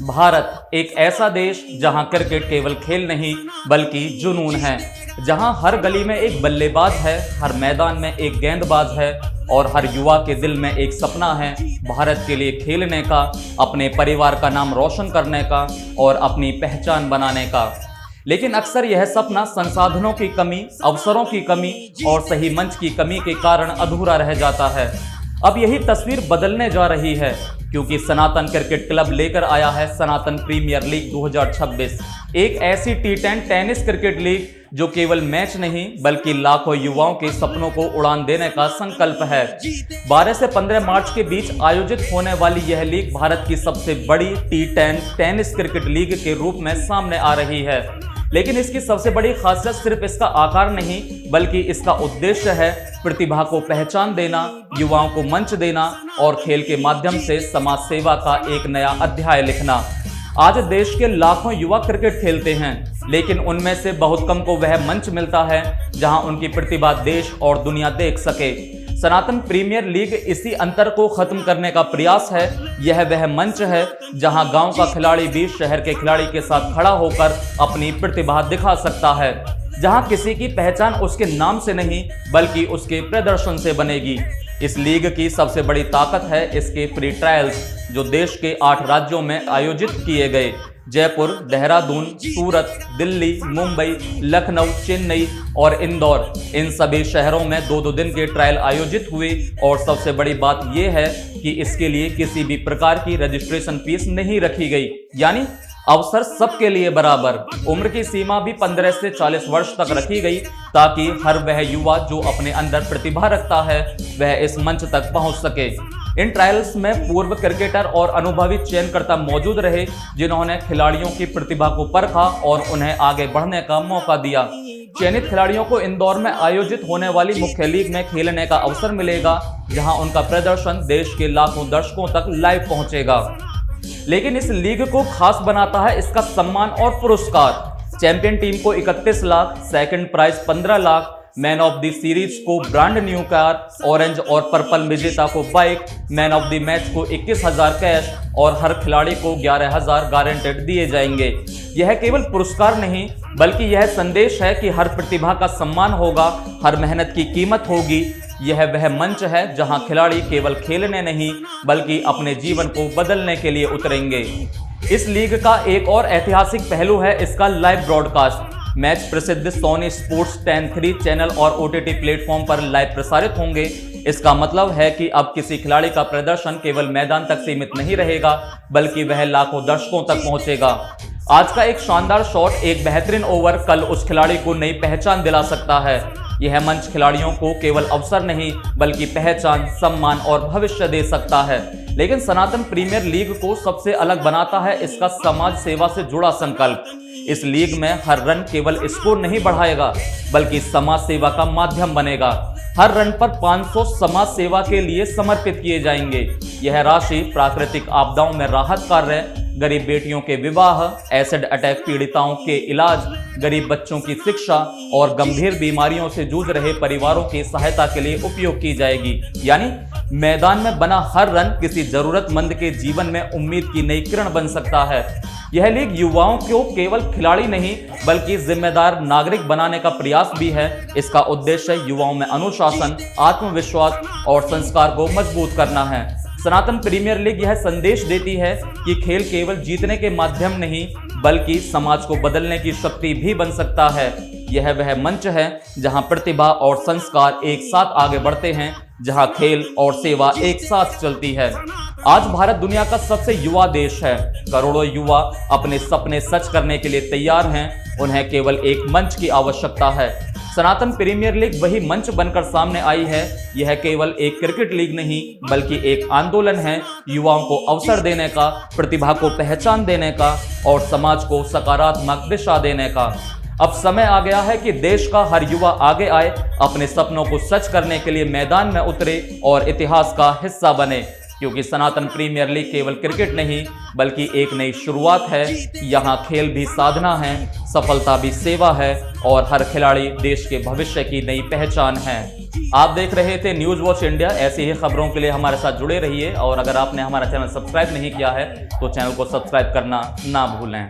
भारत एक ऐसा देश जहां क्रिकेट केवल खेल नहीं बल्कि जुनून है, जहां हर गली में एक बल्लेबाज है, हर मैदान में एक गेंदबाज है और हर युवा के दिल में एक सपना है भारत के लिए खेलने का, अपने परिवार का नाम रोशन करने का और अपनी पहचान बनाने का। लेकिन अक्सर यह सपना संसाधनों की कमी, अवसरों की कमी और सही मंच की कमी के कारण अधूरा रह जाता है। अब यही तस्वीर बदलने जा रही है, क्योंकि सनातन क्रिकेट क्लब लेकर आया है सनातन प्रीमियर लीग 2026, एक ऐसी T10 टेनिस क्रिकेट लीग जो केवल मैच नहीं बल्कि लाखों युवाओं के सपनों को उड़ान देने का संकल्प है। 12 से 15 मार्च के बीच आयोजित होने वाली यह लीग भारत की सबसे बड़ी T10 टेनिस क्रिकेट लीग के रूप में सामने आ रही है। लेकिन इसकी सबसे बड़ी खासियत सिर्फ इसका आकार नहीं बल्कि इसका उद्देश्य है प्रतिभा को पहचान देना, युवाओं को मंच देना और खेल के माध्यम से समाज सेवा का एक नया अध्याय लिखना। आज देश के लाखों युवा क्रिकेट खेलते हैं, लेकिन उनमें से बहुत कम को वह मंच मिलता है जहां उनकी प्रतिभा देश और दुनिया देख सके। सनातन प्रीमियर लीग इसी अंतर को खत्म करने का प्रयास है। यह वह मंच है जहां गांव का खिलाड़ी भी शहर के खिलाड़ी के साथ खड़ा होकर अपनी प्रतिभा दिखा सकता है, जहां किसी की पहचान उसके नाम से नहीं बल्कि उसके प्रदर्शन से बनेगी। इस लीग की सबसे बड़ी ताकत है इसके फ्री ट्रायल्स, जो देश के 8 राज्यों में आयोजित किए गए। जयपुर, देहरादून, सूरत, दिल्ली, मुंबई, लखनऊ, चेन्नई और इंदौर, इन सभी शहरों में 2-2 दिन के ट्रायल आयोजित हुए और सबसे बड़ी बात यह है कि इसके लिए किसी भी प्रकार की रजिस्ट्रेशन फीस नहीं रखी गई, यानी अवसर सबके लिए बराबर। उम्र की सीमा भी 15 से 40 वर्ष तक रखी गई ताकि हर वह युवा जो अपने अंदर प्रतिभा रखता है वह इस मंच तक पहुंच सके। इन ट्रायल्स में पूर्व क्रिकेटर और अनुभवी चयनकर्ता मौजूद रहे, जिन्होंने खिलाड़ियों की प्रतिभा को परखा और उन्हें आगे बढ़ने का मौका दिया। चयनित खिलाड़ियों को इंदौर में आयोजित होने वाली मुख्य लीग में खेलने का अवसर मिलेगा, जहां उनका प्रदर्शन देश के लाखों दर्शकों तक लाइव पहुंचेगा। लेकिन इस लीग को खास बनाता है इसका सम्मान और पुरस्कार। चैंपियन टीम को 31 lakh, second prize 15 lakh, man of the series को ब्रांड न्यू कार, ऑरेंज और पर्पल विजेता को bike, man of the match को 21,000 कैश और हर खिलाड़ी को 11,000 गारंटेड दिए जाएंगे। यह केवल पुरस्कार नहीं बल्कि यह संदेश है कि हर प्रतिभा का सम्मान होगा, हर मेहनत की कीमत होगी। यह वह मंच है जहां खिलाड़ी केवल खेलने नहीं बल्कि अपने जीवन को बदलने के लिए उतरेंगे। इस लीग का एक और ऐतिहासिक पहलू है इसका लाइव ब्रॉडकास्ट। मैच प्रसिद्ध सोनी स्पोर्ट्स 10-3 चैनल और OTT प्लेटफॉर्म पर लाइव प्रसारित होंगे। इसका मतलब है कि अब किसी खिलाड़ी का प्रदर्शन केवल मैदान तक सीमित नहीं रहेगा बल्कि वह लाखों दर्शकों तक पहुंचेगा। आज का एक शानदार शॉट, एक बेहतरीन ओवर कल उस खिलाड़ी को नई पहचान दिला सकता है। यह मंच खिलाड़ियों को केवल अवसर नहीं बल्कि पहचान, सम्मान और भविष्य दे सकता है। लेकिन सनातन प्रीमियर लीग को सबसे अलग बनाता है इसका समाज सेवा से जुड़ा संकल्प। इस लीग में हर रन केवल स्कोर नहीं बढ़ाएगा बल्कि समाज सेवा का माध्यम बनेगा। हर रन पर 500 समाज सेवा के लिए समर्पित किए जाएंगे। यह राशि प्राकृतिक आपदाओं में राहत कार्य, गरीब बेटियों के विवाह, एसिड अटैक पीड़िताओं के इलाज, गरीब बच्चों की शिक्षा और गंभीर बीमारियों से जूझ रहे परिवारों की सहायता के लिए उपयोग की जाएगी। यानी मैदान में बना हर रन किसी जरूरतमंद के जीवन में उम्मीद की नई किरण बन सकता है। यह लीग युवाओं को केवल खिलाड़ी नहीं बल्कि जिम्मेदार नागरिक बनाने का प्रयास भी है। इसका उद्देश्य युवाओं में अनुशासन, आत्मविश्वास और संस्कार को मजबूत करना है। सनातन प्रीमियर लीग यह संदेश देती है कि खेल केवल जीतने के माध्यम नहीं बल्कि समाज को बदलने की शक्ति भी बन सकता है। यह वह मंच है जहां प्रतिभा और संस्कार एक साथ आगे बढ़ते हैं, जहां खेल और सेवा एक साथ चलती है। आज भारत दुनिया का सबसे युवा देश है। करोड़ों युवा अपने सपने सच करने के लिए तैयार हैं। उन्हें केवल एक मंच की आवश्यकता है। सनातन प्रीमियर लीग वही मंच बनकर सामने आई है। यह केवल एक क्रिकेट लीग नहीं बल्कि एक आंदोलन है, युवाओं को अवसर देने का, प्रतिभा को पहचान देने का और समाज को सकारात्मक दिशा देने का। अब समय आ गया है कि देश का हर युवा आगे आए, अपने सपनों को सच करने के लिए मैदान में उतरे और इतिहास का हिस्सा बने, क्योंकि सनातन प्रीमियर लीग केवल क्रिकेट नहीं बल्कि एक नई शुरुआत है। यहाँ खेल भी साधना है, सफलता भी सेवा है और हर खिलाड़ी देश के भविष्य की नई पहचान है। आप देख रहे थे न्यूज वॉच इंडिया। ऐसी ही खबरों के लिए हमारे साथ जुड़े रहिए और अगर आपने हमारा चैनल सब्सक्राइब नहीं किया है तो चैनल को सब्सक्राइब करना ना भूलें।